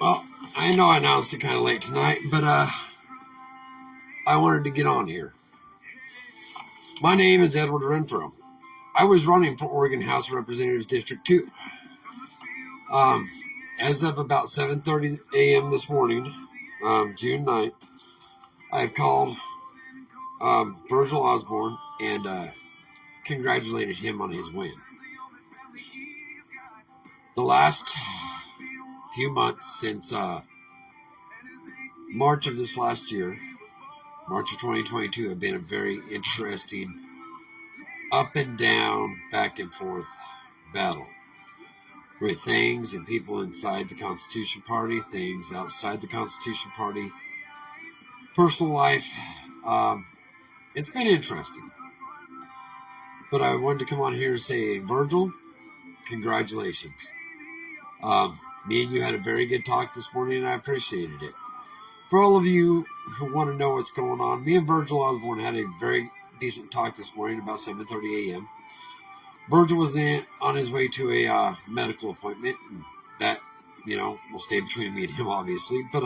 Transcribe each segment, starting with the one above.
Well, I know I announced it kind of late tonight, but I wanted to get on here. My name is Edward Renfro. I was running for Oregon House of Representatives District 2. As of about 7:30 a.m. this morning, June 9th, I've called Virgle Osborne and congratulated him on his win. The last few months since March of this last year, March of 2022, have been a very interesting up and down, back and forth battle with things and people inside the Constitution Party, things outside the Constitution Party, personal life. It's been interesting. But I wanted to come on here and say, Virgle, congratulations. Me and you had a very good talk this morning, and I appreciated it. For all of you who want to know what's going on, me and Virgle Osborne had a very decent talk this morning about 7:30 a.m. Virgle was on his way to a medical appointment. And that, will stay between me and him, obviously. But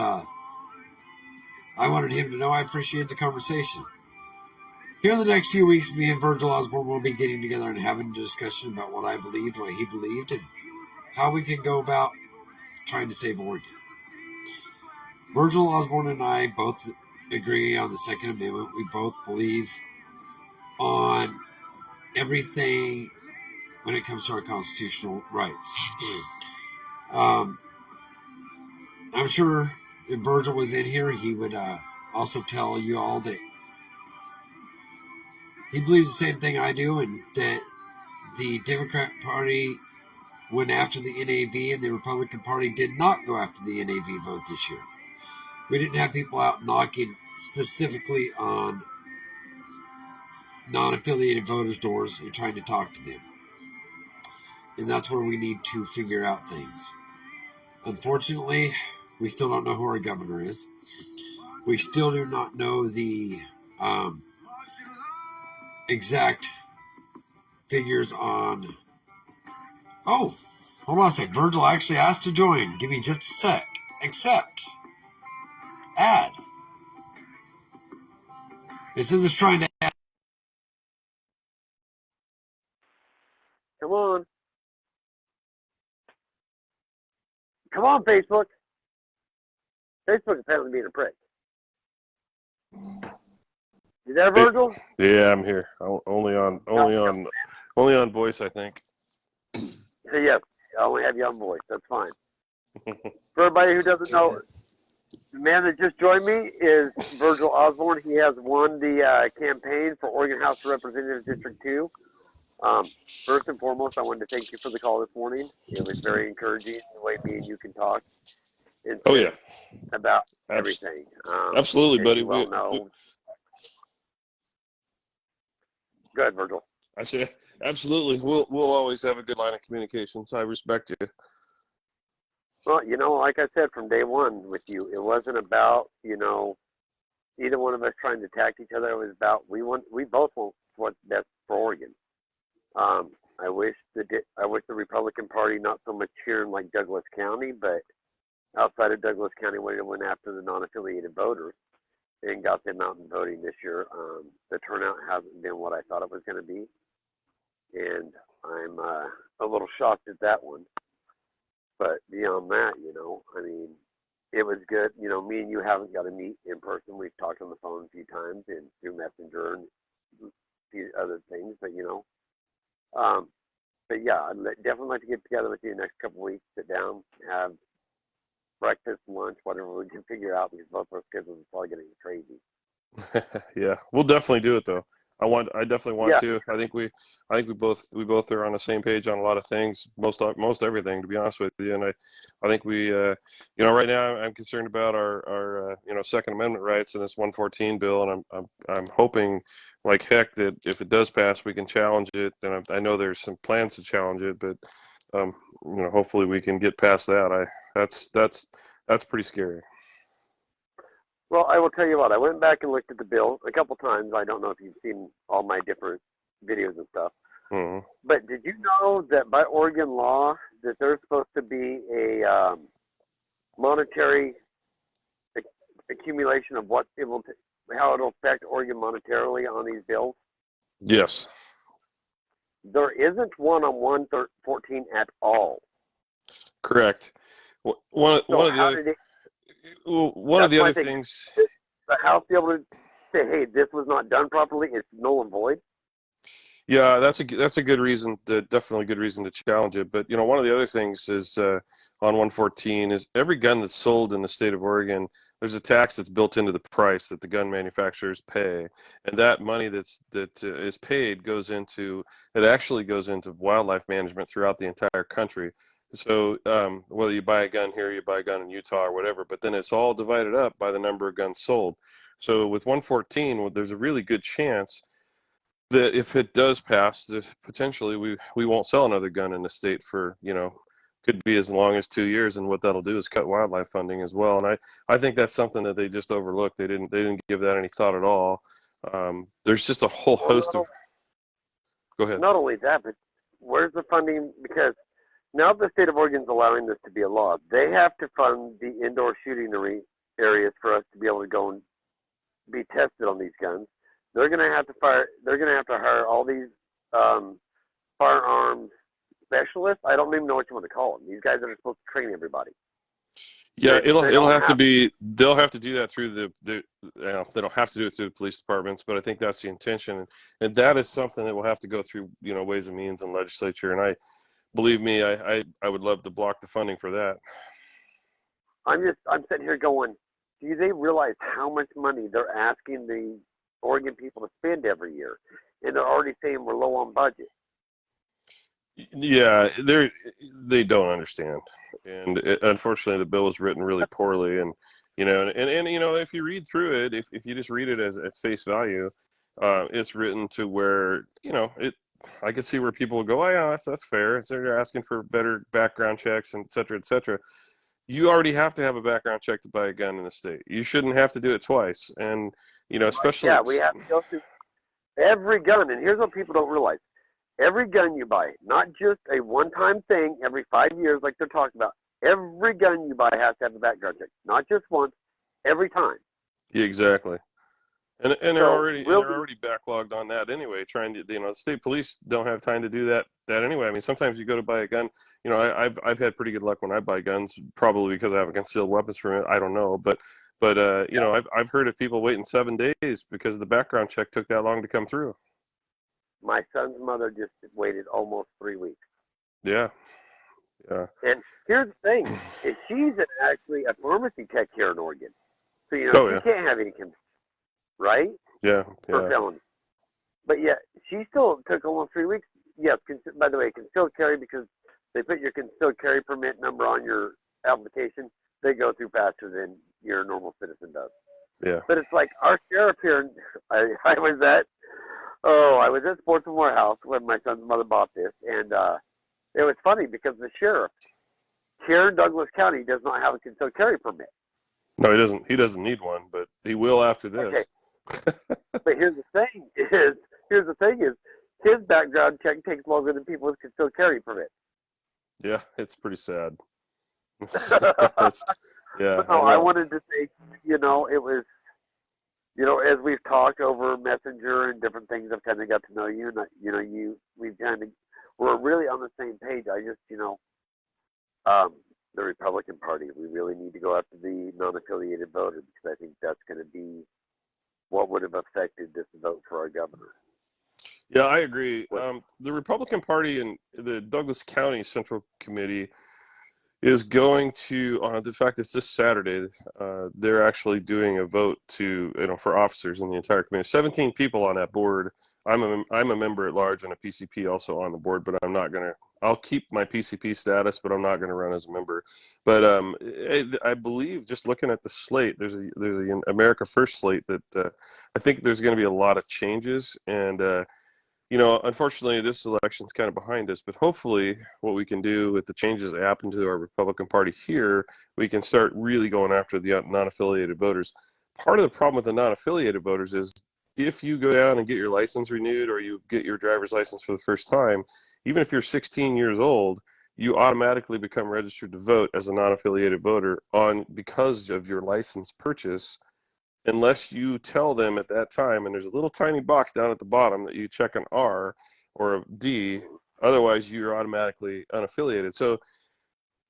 I wanted him to know I appreciate the conversation. Here in the next few weeks, me and Virgle Osborne will be getting together and having a discussion about what I believed, what he believed, and how we can go about trying to save Oregon. Virgle Osborne and I both agree on the Second Amendment. We both believe on everything when it comes to our constitutional rights. I'm sure if Virgle was in here, he would also tell you all that he believes the same thing I do, and that the Democrat Party went after the NAV and the Republican Party did not go after the NAV vote this year. We didn't have people out knocking specifically on non-affiliated voters' doors and trying to talk to them. And that's where we need to figure out things. Unfortunately, we still don't know who our governor is. We still do not know the exact figures on... Oh, hold on a sec. Virgle actually asked to join. Give me just a sec. Accept. Add. It says it's trying to add. Come on. Come on, Facebook. Facebook apparently being a prick. You there, Virgle? Yeah, I'm here. Only on voice, I think. So, yeah, I only have you on voice. That's fine. For everybody who doesn't know, the man that just joined me is Virgle Osborne. He has won the campaign for Oregon House of Representatives District 2. First and foremost, I wanted to thank you for the call this morning. It was very encouraging the way me and you can talk. Oh, yeah. About everything. Absolutely, buddy. Go ahead, Virgle. I say absolutely. We'll always have a good line of communication, so I respect you. Well, like I said from day one with you, it wasn't about, either one of us trying to attack each other. It was about we both want what's best for Oregon. I wish the Republican Party not so much here in like Douglas County, but outside of Douglas County, when it went after the non-affiliated voters and got them out and voting this year. The turnout hasn't been what I thought it was going to be, and I'm a little shocked at that one. But beyond that, it was good. Me and you haven't got to meet in person. We've talked on the phone a few times and through Messenger and a few other things. But but yeah, I'd definitely like to get together with you the next couple of weeks, sit down, have breakfast, lunch, whatever we can figure out, because both our schedules are probably getting crazy. Yeah, we'll definitely do it though. I definitely want to. I think we both are on the same page on a lot of things, most everything, to be honest with you. And I think we, right now I'm concerned about our Second Amendment rights in this 114 bill, and I'm hoping like heck that if it does pass, we can challenge it. And I know there's some plans to challenge it, but hopefully we can get past that. That's pretty scary. Well, I will tell you what, I went back and looked at the bill a couple times. I don't know if you've seen all my different videos and stuff. Mm-hmm. But did you know that by Oregon law that there's supposed to be a monetary accumulation of what it will, how it'll affect Oregon monetarily on these bills? Yes. There isn't one on 114 at all. Correct. One of the other things. The House be able to say, "Hey, this was not done properly. It's null and void." Yeah, that's a good reason. Definitely a good reason to challenge it. But one of the other things is on 114 is every gun that's sold in the state of Oregon, there's a tax that's built into the price that the gun manufacturers pay, and that money that is paid actually goes into wildlife management throughout the entire country. So whether you buy a gun here, you buy a gun in Utah or whatever, but then it's all divided up by the number of guns sold. So with 114, there's a really good chance that if it does pass, potentially we won't sell another gun in the state for, could be as long as 2 years, and what that'll do is cut wildlife funding as well. And I think that's something that they just overlooked. They didn't give that any thought at all. There's just a whole host of. Go ahead. Not only that, but where's the funding? Because now the state of Oregon is allowing this to be a law. They have to fund the indoor shooting areas for us to be able to go and be tested on these guns. They're going to have to hire all these firearms specialists. I don't even know what you want to call them. These guys that are supposed to train everybody. Yeah, it'll have to be. They'll have to do that through they don't have to do it through the police departments, but I think that's the intention, and that is something that will have to go through Ways and Means and legislature. And believe me, I would love to block the funding for that. I'm sitting here going, do they realize how much money they're asking the Oregon people to spend every year, and they're already saying we're low on budget? Yeah, they don't understand, and unfortunately, the bill was written really poorly. And if you read through it, if you just read it as at face value, it's written to where I could see where people would go, oh yeah, that's fair. So they're asking for better background checks and et cetera, et cetera. You already have to have a background check to buy a gun in the state. You shouldn't have to do it twice, and especially. Yeah, we have to go through every gun, and here's what people don't realize. Every gun you buy, not just a one-time thing every 5 years like they're talking about. Every gun you buy has to have a background check, not just once, every time. Yeah, exactly. And they're already backlogged on that anyway. Trying to, the state police don't have time to do that anyway. I mean, sometimes you go to buy a gun. I've had pretty good luck when I buy guns, probably because I have a concealed weapons permit. I don't know, but I've heard of people waiting 7 days because the background check took that long to come through. My son's mother just waited almost 3 weeks. Yeah. Yeah. And here's the thing: is she's actually a pharmacy tech here in Oregon, so she can't have any conviction, right? Yeah. For felony. But yet she still took almost 3 weeks. Yes. By the way, concealed carry, because they put your concealed carry permit number on your application, they go through faster than your normal citizen does. Yeah. But it's like our sheriff here. I was at Sports and Warehouse when my son's mother bought this, and it was funny because the sheriff here in Douglas County does not have a concealed carry permit. No, he doesn't. He doesn't need one, but he will after this. Okay. But here's the thing: his background check takes longer than people with concealed carry permit. Yeah, it's pretty sad. Yeah. No, I wanted to say, it was. As we've talked over Messenger and different things, I've kind of got to know you, and we're really on the same page. I just, the Republican Party, we really need to go after the non-affiliated voter, because I think that's going to be what would have affected this vote for our governor. Yeah, I agree. The Republican Party and the Douglas County Central Committee is going to, the fact it's this Saturday, they're actually doing a vote for officers in the entire committee. 17 people on that board. I'm a member at large and a PCP also on the board, but I'll keep my PCP status, but I'm not going to run as a member. But I believe, just looking at the slate, there's an America First slate that I think there's going to be a lot of changes. And unfortunately, this election's kind of behind us, but hopefully what we can do with the changes that happen to our Republican Party here, we can start really going after the non-affiliated voters. Part of the problem with the non-affiliated voters is if you go down and get your license renewed, or you get your driver's license for the first time, even if you're 16 years old, you automatically become registered to vote as a non-affiliated voter because of your license purchase, unless you tell them at that time, and there's a little tiny box down at the bottom that you check an R or a D, otherwise you're automatically unaffiliated. So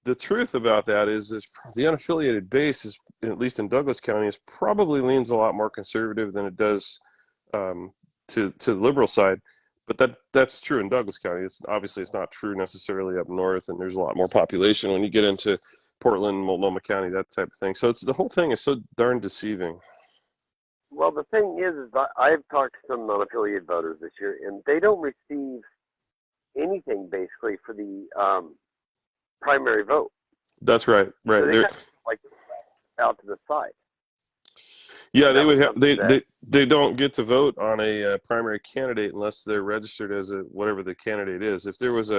the truth about that is the unaffiliated base is, at least in Douglas County, is probably leans a lot more conservative than it does to the liberal side. But that's true in Douglas County. It's obviously it's not true necessarily up north, and there's a lot more population when you get into Portland, Multnomah County, that type of thing. So the whole thing is so darn deceiving. Well, the thing is I've talked to some non-affiliated voters this year, and they don't receive anything basically for the primary vote. That's right. Right. So they kind of like out to the side. Yeah, they would have. They don't get to vote on a primary candidate unless they're registered as whatever the candidate is. If there was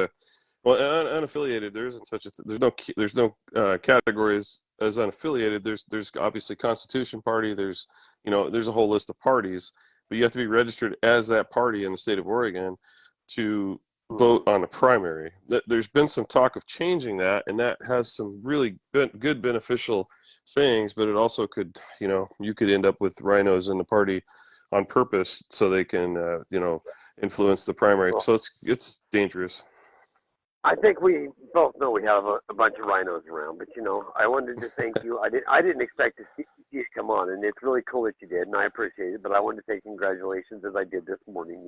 unaffiliated, there isn't such a there's no categories as unaffiliated. There's obviously Constitution Party. There's a whole list of parties, but you have to be registered as that party in the state of Oregon to vote on a primary. There's been some talk of changing that, and that has some really good beneficial things, but it also could, you could end up with rhinos in the party on purpose so they can, influence the primary. So it's dangerous. I think we both know we have a bunch of rhinos around, but I wanted to thank you. I didn't expect to see you come on, and it's really cool that you did, and I appreciate it. But I wanted to say congratulations, as I did this morning.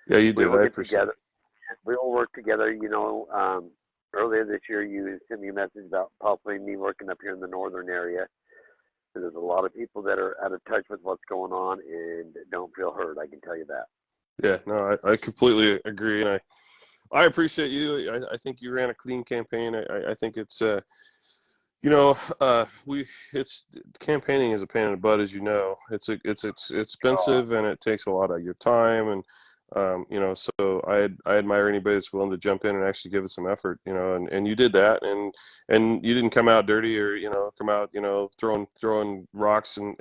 Yeah, you did. We will I get appreciate together. it. We will work together. Earlier this year, you sent me a message about possibly me working up here in the northern area. So there's a lot of people that are out of touch with what's going on and don't feel heard. I can tell you that. Yeah, no, I completely agree, and I appreciate you. I think you ran a clean campaign. I think it's it's campaigning is a pain in the butt, as you know. It's expensive, and it takes a lot of your time, and so I admire anybody that's willing to jump in and actually give it some effort, and you did that, and you didn't come out dirty or come out throwing rocks, and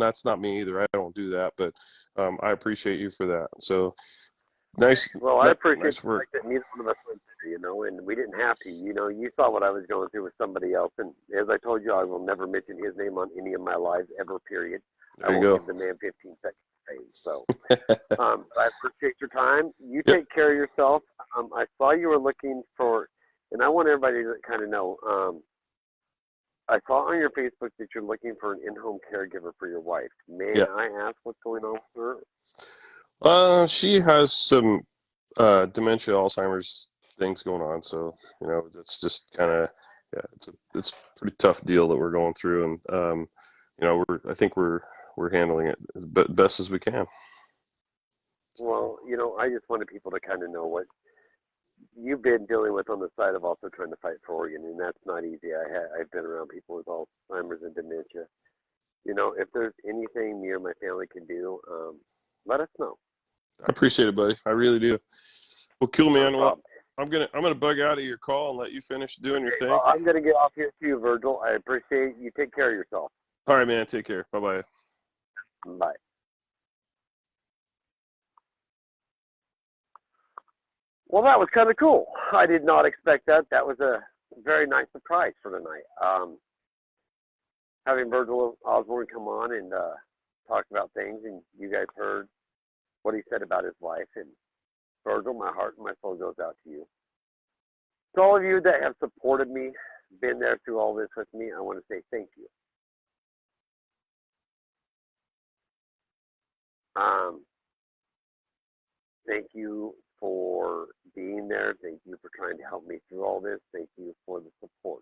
that's not me either. I don't do that, but I appreciate you for that. So nice. Well, I appreciate nice the work. fact that neither one of us went there, and we didn't have to. You saw what I was going through with somebody else, and as I told you, I will never mention his name on any of my lives ever. Period. There I you won't go. give the man 15 seconds. So I appreciate your time. You Yep. take care of yourself. I saw you were looking for, and I want everybody to kind of know. I saw on your Facebook that you're looking for an in-home caregiver for your wife. May I ask what's going on with her? She has some dementia, Alzheimer's things going on. So it's just kind of it's a pretty tough deal that we're going through, and I think we're handling it as best as we can. Well, I just wanted people to kind of know what you've been dealing with on the side of also trying to fight for Oregon, and that's not easy. I've been around people with Alzheimer's and dementia. If there's anything me or my family can do, let us know. I appreciate it, buddy. I really do. Well, cool, man. Well, I'm gonna bug out of your call and let you finish doing your thing. Well, I'm gonna get off here too, Virgil. I appreciate you. Take care of yourself. All right, man. Take care. Bye-bye. Bye. Well, that was kind of cool. I did not expect that. That was a very nice surprise for tonight. Having Virgle Osborne come on and talk about things, and you guys heard what he said about his wife. And Virgil, my heart and my soul goes out to you. To all of you that have supported me, been there through all this with me, I want to say thank you. Thank you for being there. Thank you for trying to help me through all this. Thank you for the support.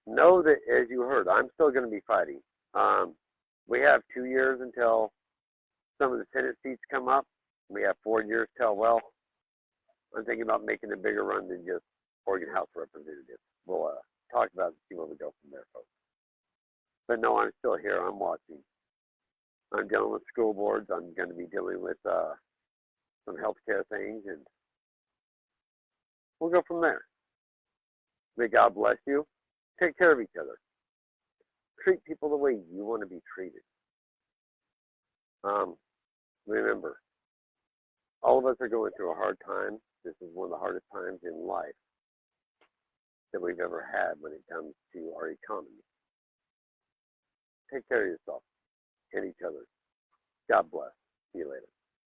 Know that, as you heard, I'm still going to be fighting. We have 2 years until some of the Senate seats come up. We have 4 years till, I'm thinking about making a bigger run than just Oregon House of Representatives. We'll talk about it and see where we go from there, folks. But no, I'm still here. I'm watching. I'm dealing with school boards. I'm going to be dealing with some healthcare things, and we'll go from there. May God bless you. Take care of each other. Treat people the way you want to be treated. Remember, all of us are going through a hard time. This is one of the hardest times in life. that we've ever had when it comes to our economy. Take care of yourself and each other. God bless. See you later.